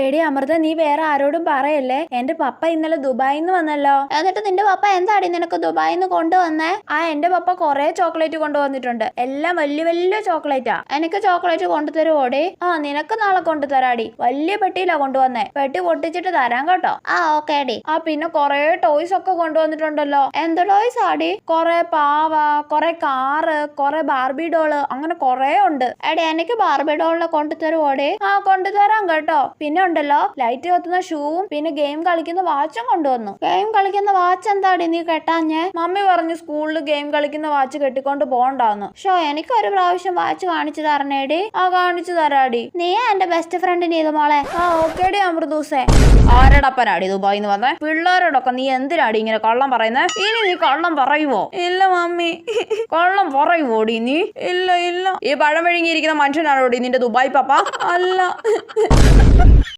എടി അമൃത, നീ വേറെ ആരോടും പറയല്ലേ. എന്റെ പപ്പ ഇന്നലെ ദുബായിൽ നിന്ന് വന്നല്ലോ. എന്നിട്ട് നിന്റെ പപ്പ എന്താടി നിനക്ക് ദുബായിൽ നിന്ന് കൊണ്ടുവന്നേ? എന്റെ പപ്പ കൊറേ ചോക്ലേറ്റ് കൊണ്ടുവന്നിട്ടുണ്ട്. എല്ലാം വലിയ വലിയ ചോക്ലേറ്റാ. എനിക്ക് ചോക്ലേറ്റ് കൊണ്ടുതരുവോടി? നിനക്ക് നാളെ കൊണ്ടുതരാടി. വലിയ പെട്ടിയിലാ കൊണ്ടുവന്നേ. പെട്ടി പൊട്ടിച്ചിട്ട് തരാം കേട്ടോ. ഓക്കേടി. പിന്നെ കൊറേ ടോയ്സ് ഒക്കെ കൊണ്ടുവന്നിട്ടുണ്ടല്ലോ. എന്ത് ടോയ്സ് ആടി? കൊറേ പാവ, കൊറേ കാറ്, കൊറേ ബാർബി ഡോള്, അങ്ങനെ കൊറേ ഉണ്ട്. എടി എനിക്ക് ബാർബി ഡോളിനെ കൊണ്ടുതരുവോടി? കൊണ്ടുതരാം കേട്ടോ. പിന്നെ ഉണ്ടല്ലോ, ലൈറ്റ് കത്തുന്ന ഷൂവും പിന്നെ ഗെയിം കളിക്കുന്ന വാച്ചും കൊണ്ടുവന്നു. ഗെയിം കളിക്കുന്ന വാച്ച് എന്താടി നീ കെട്ടാഞ്ഞേ? മമ്മി പറഞ്ഞു സ്കൂളിൽ ഗെയിം കളിക്കുന്ന വാച്ച് കെട്ടിക്കൊണ്ട് പോണ്ടാന്ന്. എനിക്ക് ഒരു പ്രാവശ്യം വാച്ച് കാണിച്ചു തരണേടി. കാണിച്ചു തരാടി. നീ എന്റെ ബെസ്റ്റ് ഫ്രണ്ടിന് ഇത് മോളെ. ഓക്കേടി അമൃതൂസേ. ആരടപ്പനാടി ദുബായിന്ന് വന്നേ? പിള്ളേരോടൊക്കെ നീ എന്തിനാടി ഇങ്ങനെ കള്ളം പറയുന്നേ? ഇനി നീ കള്ളം പറയുവോ? ഇല്ല മമ്മി. കള്ളം പറയുവോടി നീ? ഇല്ല ഇല്ല. ഈ പഴം വിഴുങ്ങിയിരിക്കുന്ന മനുഷ്യനാണോടി നിന്റെ ദുബായ് പപ്പ? അല്ല.